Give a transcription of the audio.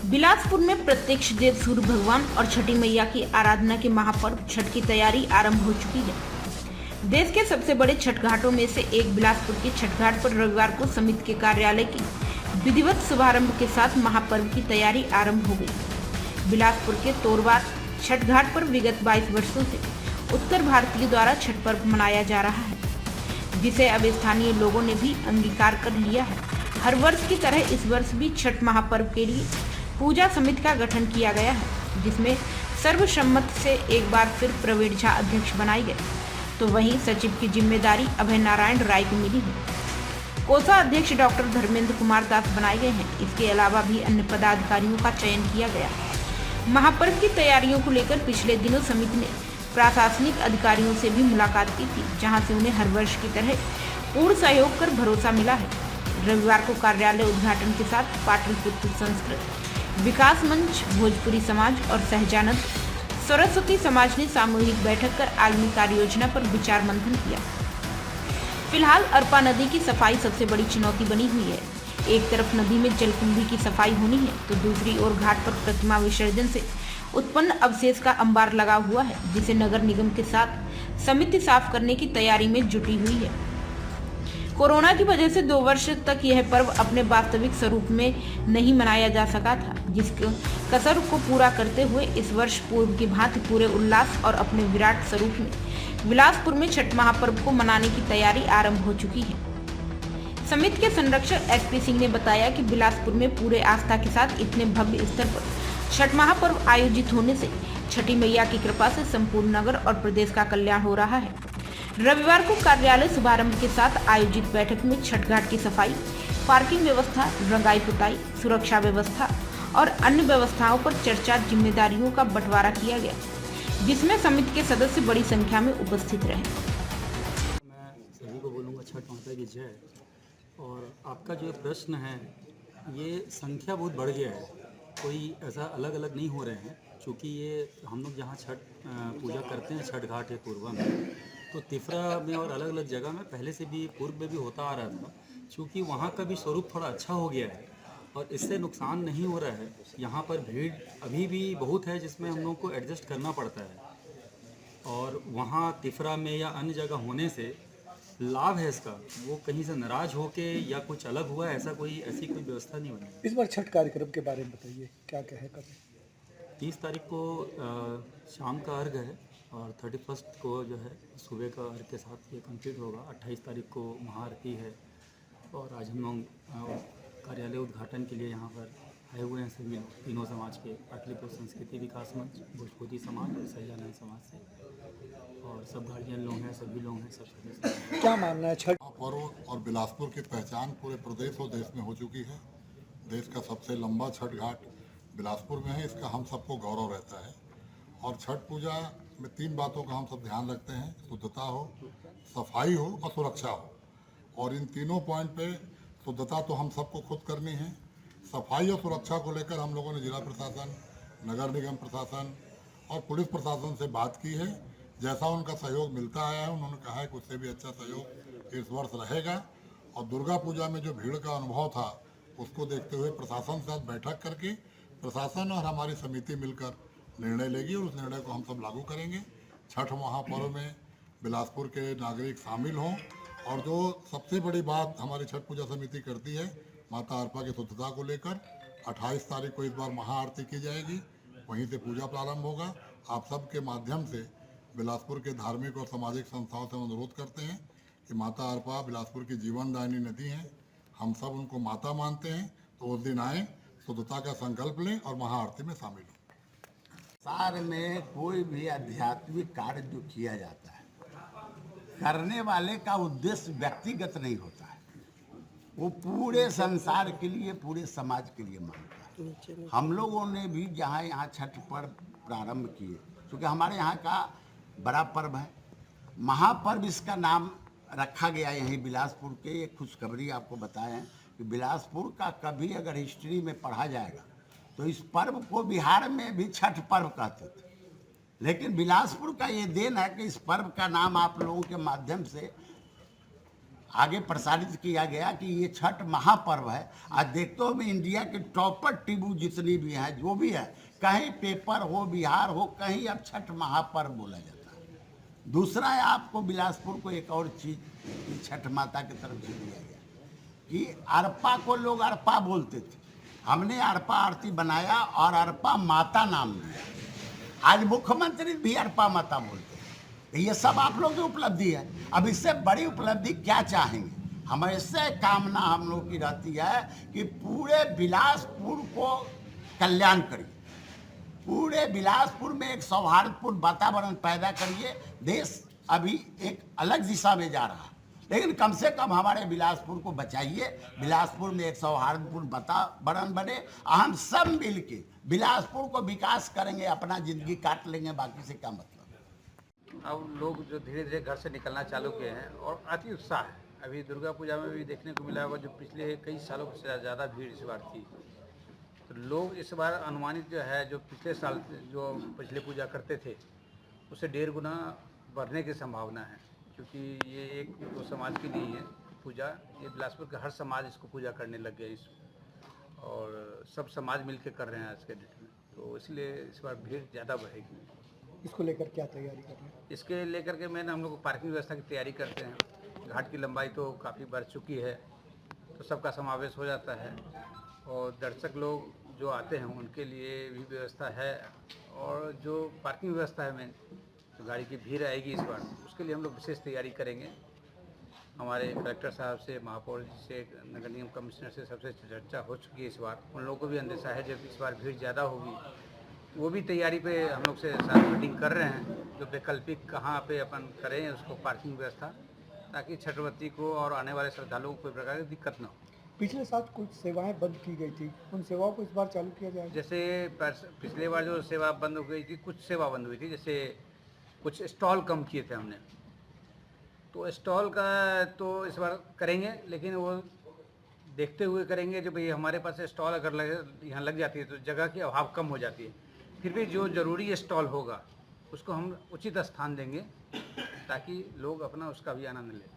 बिलासपुर में प्रत्यक्ष देव सूर्य भगवान और छठी मैया की आराधना के महापर्व छठ की तैयारी आरंभ हो चुकी है। देश के सबसे बड़े छठ घाटों में से एक बिलासपुर के छठ घाट पर रविवार को समिति के कार्यालय की विधिवत शुभारंभ के साथ महापर्व की तैयारी आरंभ हो गई। बिलासपुर के तोरवार छठ घाट पर विगत 22 वर्षों से उत्तर भारतीय द्वारा छठ पर्व मनाया जा रहा है, जिसे अब स्थानीय लोगों ने भी अंगीकार कर लिया है। हर वर्ष की तरह इस वर्ष भी छठ महापर्व के लिए पूजा समिति का गठन किया गया है, जिसमें सर्वसम्मत से एक बार फिर प्रवीण झा अध्यक्ष बनाए गए, तो वहीं सचिव की जिम्मेदारी अभय नारायण राय को मिली है। कोषा अध्यक्ष डॉक्टर धर्मेंद्र कुमार दास बनाए गए हैं। इसके अलावा भी अन्य पदाधिकारियों का चयन किया गया। महापर्व की तैयारियों को लेकर पिछले दिनों समिति ने प्रशासनिक अधिकारियों से भी मुलाकात की थी, जहां से उन्हें हर वर्ष की तरह पूर्ण सहयोग कर भरोसा मिला है। रविवार को कार्यालय उद्घाटन के साथ पाटलिपुत्र संस्कृत विकास मंच, भोजपुरी समाज और सहजानंद सरस्वती समाज ने सामूहिक बैठक कर आगामी कार्य योजना पर विचार मंथन किया। फिलहाल अरपा नदी की सफाई सबसे बड़ी चुनौती बनी हुई है। एक तरफ नदी में जलकुंभी की सफाई होनी है, तो दूसरी ओर घाट पर प्रतिमा विसर्जन से उत्पन्न अवशेष का अंबार लगा हुआ है, जिसे नगर निगम के साथ समिति साफ करने की तैयारी में जुटी हुई है। कोरोना की वजह से 2 वर्ष तक यह पर्व अपने वास्तविक स्वरूप में नहीं मनाया जा सका था, जिसके कसर को पूरा करते हुए इस वर्ष पूर्व की भांति पूरे उल्लास और अपने विराट स्वरूप में बिलासपुर में छठ महापर्व को मनाने की तैयारी आरंभ हो चुकी है। समिति के संरक्षक एसपी सिंह ने बताया कि बिलासपुर में पूरे आस्था के साथ इतने भव्य स्तर पर छठ महापर्व आयोजित होने से छठी मैया की कृपा से संपूर्ण नगर और प्रदेश का कल्याण हो रहा है। रविवार को कार्यालय शुभारंभ के साथ आयोजित बैठक में छठ घाट की सफाई, पार्किंग व्यवस्था, रंगाई पुताई, सुरक्षा व्यवस्था और अन्य व्यवस्थाओं पर चर्चा, जिम्मेदारियों का बंटवारा किया गया, जिसमें समिति के सदस्य बड़ी संख्या में उपस्थित रहे। मैं सभी को बोलूँगा छठ माता की जय। और आपका जो प्रश्न है, ये संख्या बहुत बढ़ गया है, कोई ऐसा अलग अलग नहीं हो रहे हैं, क्योंकि ये हम लोग जहाँ छठ पूजा करते हैं छठ घाट है पूर्वा में, तो तिफरा में और अलग अलग जगह में पहले से भी पूर्व में भी होता आ रहा था, क्योंकि वहाँ का भी स्वरूप थोड़ा अच्छा हो गया है और इससे नुकसान नहीं हो रहा है। यहाँ पर भीड़ अभी भी बहुत है, जिसमें हम लोग को एडजस्ट करना पड़ता है। और वहाँ तिफरा में या अन्य जगह होने से लाभ है इसका, वो कहीं से नाराज होके या कुछ अलग हुआ, ऐसी कोई व्यवस्था नहीं बनी। इस बार छठ कार्यक्रम के बारे में बताइए, क्या कहे कब? 30 तारीख को शाम का अर्घ है और 31 को जो है सुबह का अर्घ के साथ ये कंप्लीट होगा। 28 तारीख को महाआरती है और आज हम लोग कार्यालय उद्घाटन के लिए यहाँ पर आए हुए हैं सभी लोग, तीनों समाज के, पाटलिपुत्र संस्कृति विकास मंच, भोजपुरी समाज और सहजानंद समाज से, और सब गार्जियन लोग हैं, सभी लोग हैं, सब सदस्य। क्या मानना है छठ पर्व और बिलासपुर की पहचान पूरे प्रदेश और देश में हो चुकी है। देश का सबसे लंबा छठ घाट बिलासपुर में है, इसका हम सबको गौरव रहता है। और छठ पूजा में 3 बातों का हम सब ध्यान रखते हैं, शुद्धता हो, सफाई हो और सुरक्षा हो। और इन तीनों पॉइंट पे शुद्धता तो हम सबको खुद करनी है। सफाई और सुरक्षा को लेकर हम लोगों ने जिला प्रशासन, नगर निगम प्रशासन और पुलिस प्रशासन से बात की है। जैसा उनका सहयोग मिलता आया है, उन्होंने कहा है कि उससे भी अच्छा सहयोग इस वर्ष रहेगा। और दुर्गा पूजा में जो भीड़ का अनुभव था, उसको देखते हुए प्रशासन के साथ बैठक करके प्रशासन और हमारी समिति मिलकर निर्णय लेगी और उस निर्णय को हम सब लागू करेंगे। छठ महापर्व में बिलासपुर के नागरिक शामिल हों। और जो सबसे बड़ी बात हमारी छठ पूजा समिति करती है, माता अरपा की शुद्धता को लेकर 28 तारीख को इस बार महाआरती की जाएगी, वहीं से पूजा प्रारंभ होगा। आप सबके माध्यम से बिलासपुर के धार्मिक और सामाजिक संस्थाओं से अनुरोध करते हैं कि माता अरपा बिलासपुर की जीवनदायिनी नदी हैं, हम सब उनको माता मानते हैं, तो उस दिन आएँ, शुद्धता का संकल्प लें और महाआरती में शामिल हों। संसार में कोई भी आध्यात्मिक कार्य जो किया जाता है, करने वाले का उद्देश्य व्यक्तिगत नहीं होता है, वो पूरे संसार के लिए, पूरे समाज के लिए मानता है। हम लोगों ने भी जहाँ यहाँ छठ पर्व प्रारंभ किए, क्योंकि हमारे यहाँ का बड़ा पर्व है, महापर्व इसका नाम रखा गया। यहीं बिलासपुर के एक खुशखबरी आपको बताएं कि बिलासपुर का कभी अगर हिस्ट्री में पढ़ा जाएगा तो इस पर्व को बिहार में भी छठ पर्व कहते थे, लेकिन बिलासपुर का ये देन है कि इस पर्व का नाम आप लोगों के माध्यम से आगे प्रसारित किया गया कि ये छठ महापर्व है। आज देखते हो मैं इंडिया के टॉपर टीवी जितनी भी हैं, जो भी है, कहीं पेपर हो, बिहार हो, कहीं अब छठ महापर्व बोला जाता है। दूसरा है, आपको बिलासपुर को एक और चीज छठ माता की तरफ से दिया गया कि अरपा को लोग अरपा बोलते थे, हमने अरपा आरती बनाया और अरपा माता नाम दिया। आज मुख्यमंत्री भी अरपा माता बोलते हैं। ये सब आप लोग की उपलब्धि है। अब इससे बड़ी उपलब्धि क्या चाहेंगे? हमेशा कामना हम लोग की रहती है कि पूरे बिलासपुर को कल्याण करिए, पूरे बिलासपुर में एक सौहार्दपूर्ण वातावरण पैदा करिए। देश अभी एक अलग दिशा में जा रहा है, लेकिन कम से कम हमारे बिलासपुर को बचाइए। बिलासपुर में एक सौहार्दपूर्ण वातावरण बने, हम सब मिलके बिलासपुर को विकास करेंगे, अपना जिंदगी काट लेंगे, बाकी से क्या मतलब। अब लोग जो धीरे धीरे घर से निकलना चालू किए हैं और अति उत्साह है। अभी दुर्गा पूजा में भी देखने को मिला होगा, जो पिछले कई सालों से ज़्यादा भीड़ इस बार थी। तो लोग इस बार अनुमानित जो है, जो पिछले साल जो पिछले पूजा करते थे उससे 1.5 गुना बढ़ने की संभावना है, क्योंकि ये एक तो समाज की नहीं है पूजा, ये बिलासपुर के हर समाज इसको पूजा करने लग गया और सब समाज मिलके कर रहे हैं आज के डेट में, तो इसलिए इस बार भीड़ ज़्यादा बढ़ेगी। इसको लेकर क्या तैयारी कर रहे हैं? इसके लेकर के मैंने हम लोग पार्किंग व्यवस्था की तैयारी करते हैं। घाट की लंबाई तो काफ़ी बढ़ चुकी है, तो सबका समावेश हो जाता है और दर्शक लोग जो आते हैं उनके लिए भी व्यवस्था है, और जो पार्किंग व्यवस्था है मेन, तो गाड़ी की भीड़ आएगी इस बार, उसके लिए हम लोग विशेष तैयारी करेंगे। हमारे कलेक्टर साहब से, महापौर जी से, नगर निगम कमिश्नर से सबसे चर्चा हो चुकी है इस बार। उन लोगों को भी अंदेशा है जब इस बार भीड़ ज़्यादा होगी, वो भी तैयारी पे हम लोग से साथ मीटिंग कर रहे हैं, जो वैकल्पिक कहाँ पे अपन करें उसको पार्किंग व्यवस्था, ताकि छठवती को और आने वाले श्रद्धालुओं को कोई प्रकार की दिक्कत ना हो। पिछले साल कुछ सेवाएं बंद की गई थी, उन सेवाओं को इस बार चालू किया जाएगा? जैसे पिछले बार जो सेवा बंद हो गई थी, कुछ सेवा बंद हुई थी, जैसे कुछ स्टॉल कम किए थे हमने, तो स्टॉल का तो इस बार करेंगे, लेकिन वो देखते हुए करेंगे। जो भाई हमारे पास स्टॉल अगर यहाँ लग जाती है तो जगह की अभाव कम हो जाती है, फिर भी जो ज़रूरी स्टॉल होगा उसको हम उचित स्थान देंगे ताकि लोग अपना उसका भी आनंद लें।